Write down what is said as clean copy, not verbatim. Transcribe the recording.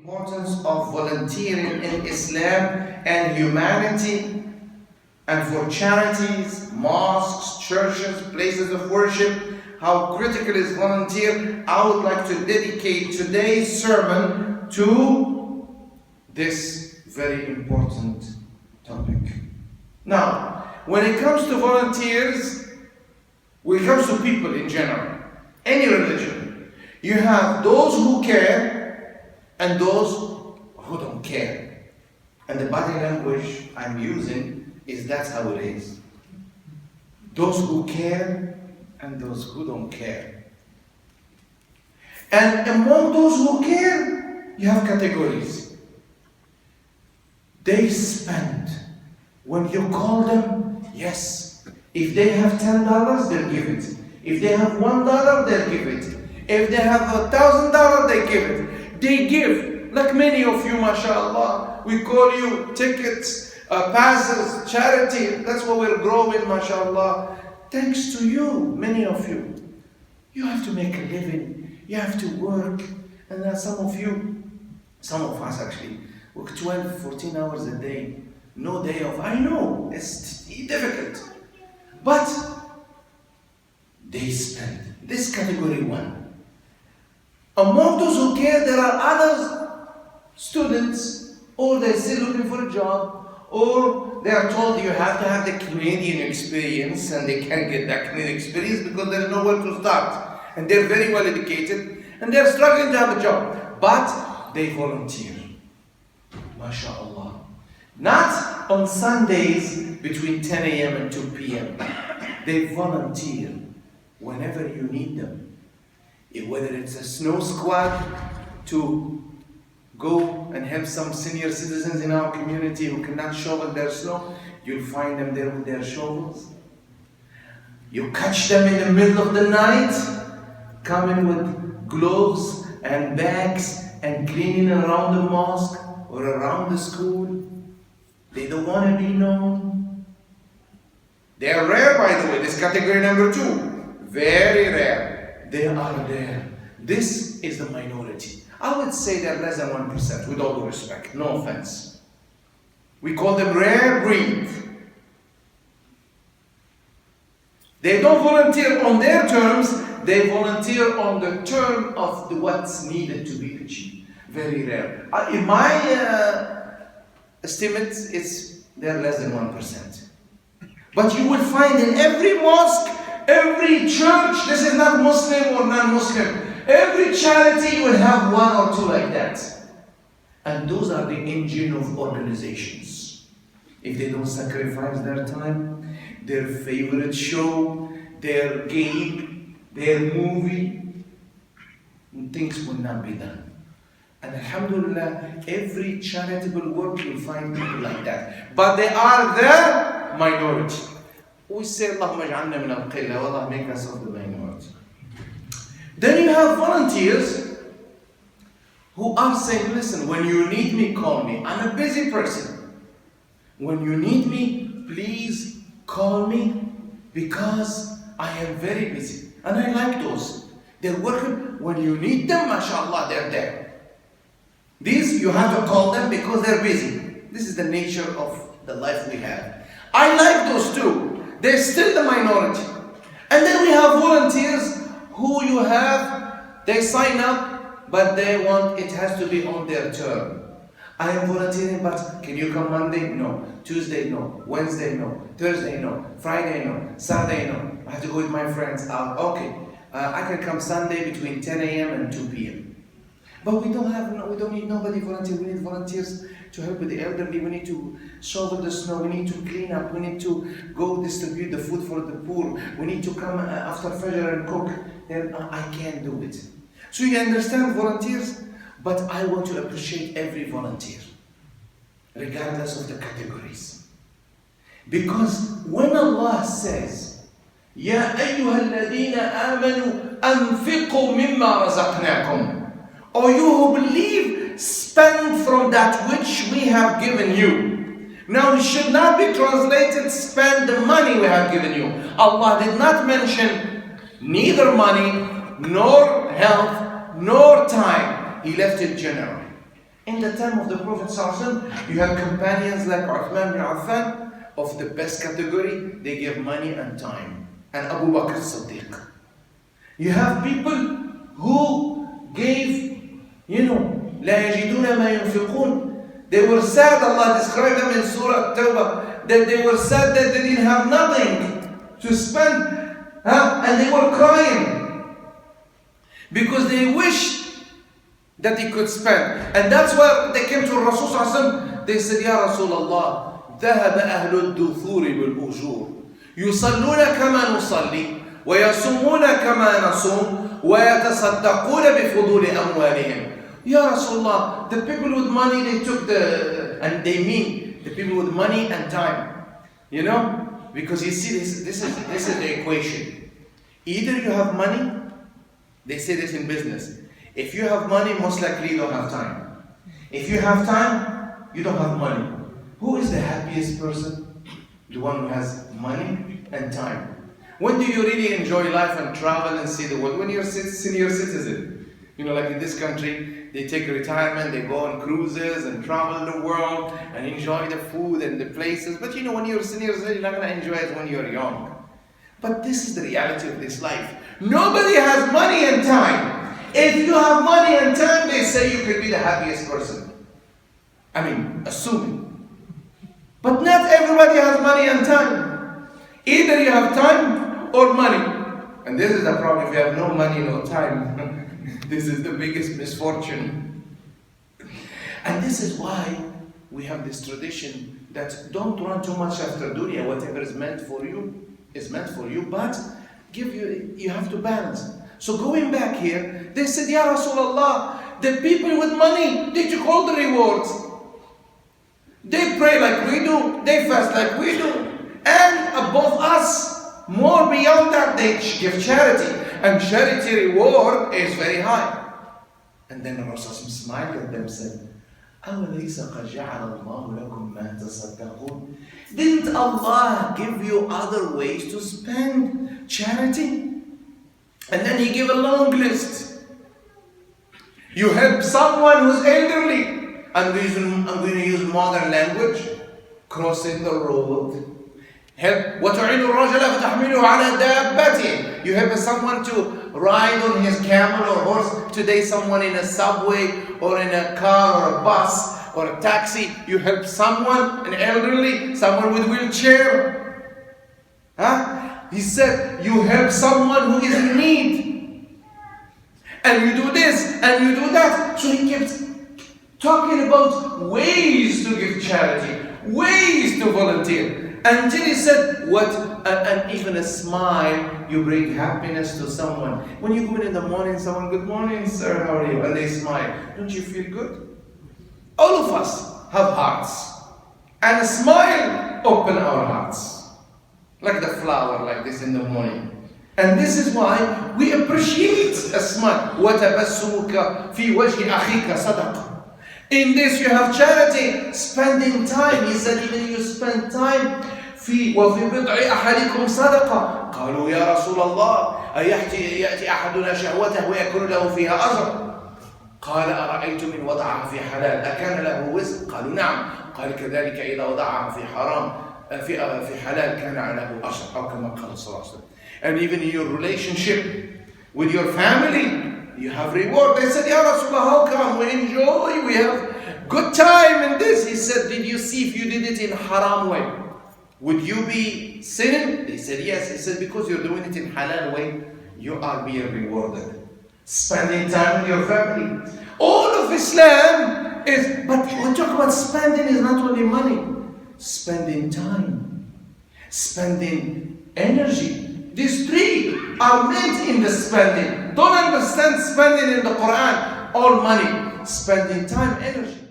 importance of volunteering in Islam and humanity and for charities, mosques, churches, places of worship, how critical is volunteer. I would like to dedicate today's sermon to this very important topic. Now, when it comes to volunteers, when it comes to people in general, any religion, you have those who care and those who don't care. And the body language I'm using is that's how it is. Those who care and those who don't care. And among those who care, you have categories. They spend. When you call them, yes. If they have $10, they'll give it. If they have $1, they'll give it. If they have $1,000, they give it. They give. Like many of you, mashallah. We call you tickets, passes, charity. That's what we're growing, mashallah. Thanks to you, many of you. You have to make a living. You have to work. And then some of us actually, work 12, 14 hours a day. No day off. I know, it's difficult. But they spend. This category one. Among those who care, there are other students, or they're still looking for a job, or they are told you have to have the Canadian experience, and they can't get that Canadian experience because there's nowhere to start. And they're very well educated, and they're struggling to have a job. But they volunteer. MashaAllah. Not on Sundays between 10 a.m. and 2 p.m. They volunteer whenever you need them. Whether it's a snow squad to go and help some senior citizens in our community who cannot shovel their snow, you'll find them there with their shovels. You catch them in the middle of the night, coming with gloves and bags and cleaning around the mosque or around the school. They don't want to be known. They are rare, by the way. This category number 2. Very rare. They are there. This is the minority. I would say they're less than 1%, with all due respect. No offense. We call them rare breed. They don't volunteer on their terms. They volunteer on the term of what's needed to be achieved. Very rare. In my estimates, they're less than 1%. But you will find in every mosque, every church, this is not Muslim or non-Muslim, every charity you will have 1 or 2 like that. And those are the engine of organizations. If they don't sacrifice their time, their favorite show, their game, their movie, things will not be done. And alhamdulillah, every charitable work you'll find people like that. But they are the minority. We say, Allahumma ij'alna min al-qilla, Allah make us of the minority. Then you have volunteers who are saying, listen, when you need me, call me. I'm a busy person. When you need me, please call me because I am very busy. And I like those. They're working. When you need them, mashallah, they're there. These, you have to call them because they're busy. This is the nature of the life we have. I like those too. They're still the minority. And then we have volunteers who you have, they sign up, but they want, it has to be on their term. I am volunteering, but can you come Monday? No. Tuesday? No. Wednesday? No. Thursday? No. Friday? No. Saturday? No. I have to go with my friends out. Okay. I can come Sunday between 10 a.m. and 2 p.m. But we don't need nobody volunteer. We need volunteers to help with the elderly. We need to shovel the snow. We need to clean up. We need to go distribute the food for the poor. We need to come after Fajr and cook. Then I can't do it. So you understand volunteers? But I want to appreciate every volunteer, regardless of the categories. Because when Allah says, يَا أَيُّهَا الَّذِينَ آمَنُوا أَنفِقُوا مِمَّا رَزَقْنَاكُمْ. Or you who believe, spend from that which we have given you. Now it should not be translated, spend the money we have given you. Allah did not mention neither money, nor health, nor time. He left it general. In the time of the Prophet ﷺ, you have companions like Uthman bin Affan of the best category. They give money and time. And Abu Bakr as-Siddiq. You have people who gave, لا يجدون ما ينفقون. They were sad, Allah described them in Surah Tawbah, that they were sad that they didn't have nothing to spend. And they were crying because they wished that they could spend. And that's why they came to Rasul sallallahu alaihi wasallam. They said, Ya Rasulullah, ذهب أهل الدثور بالأجور يصلون كما نصلي ويصومون كما نصوم ويتصدقون بفضول أموالهم. Ya Rasulullah, the people with money, they took and they mean the people with money and time. Because you see, this is the equation. Either you have money, they say this in business. If you have money, most likely you don't have time. If you have time, you don't have money. Who is the happiest person? The one who has money and time. When do you really enjoy life and travel and see the world? When you're a senior citizen. Like in this country, they take retirement, they go on cruises and travel the world and enjoy the food and the places. But when you're a senior citizen, you're not going to enjoy it when you're young. But this is the reality of this life. Nobody has money and time. If you have money and time, they say you could be the happiest person. Assuming. But not everybody has money and time. Either you have time or money. And this is the problem. If you have no money, no time, this is the biggest misfortune. And this is why we have this tradition that don't run too much after dunya. Whatever is meant for you is meant for you, but you have to balance. So going back here, they said, Ya Rasulullah, the people with money, they took all the rewards. They pray like we do, they fast like we do, and above us, more beyond that, they give charity. And charity reward is very high. And then the Rasul smiled at them and said, أَوَلَيْسَ قَدْ جَعَلَ اللَّهُ لَكُمْ مَا تَصَدَّقُونَ. Didn't Allah give you other ways to spend charity? And then He gave a long list. You help someone who's elderly. I'm going to use modern language. Crossing the road. Help. وَتُعِينُ الرَّجَلَ فَتَحْمِلُهُ عَلَى دَابَّتِهِ. You help someone to ride on his camel or horse. Today someone in a subway or in a car or a bus or a taxi. You help someone, an elderly, someone with wheelchair. He said, you help someone who is in need. And you do this and you do that. So he kept talking about ways to give charity, ways to volunteer. Until he said, and even a smile, you bring happiness to someone. When you go in the morning, someone, good morning, sir, how are you? And they smile. Don't you feel good? All of us have hearts. And a smile open our hearts. Like the flower, like this in the morning. And this is why we appreciate a smile. وَتَبَسُّمُكَ فِي وَجْهِ أَخِيكَ صَدَقَةً. In this you have charity, spending time. He said even you spend time وفي بضع أحدكم صدقة. قالوا يا رسول الله أيأتي أحدنا شهوته ويكون له فيها أجر؟ قال أرأيتم إن وضعها في حلال أكان له وزر؟ قالوا نعم. قال كذلك إذا وضعها في حرام في حلال كان له أجر أو كما قال صلى الله عليه وسلم. And even in your relationship with your family, you have reward. They said, Ya Rasulullah, how come we enjoy? We have good time in this. He said, did you see if you did it in haram way? Would you be sinning? They said, yes. He said, because you're doing it in halal way, you are being rewarded. Spending time with your family. All of Islam is, but we talk about spending is not only money. Spending time. Spending energy. These three are meant in the spending. Don't understand spending in the Quran, all money. Spending time, energy.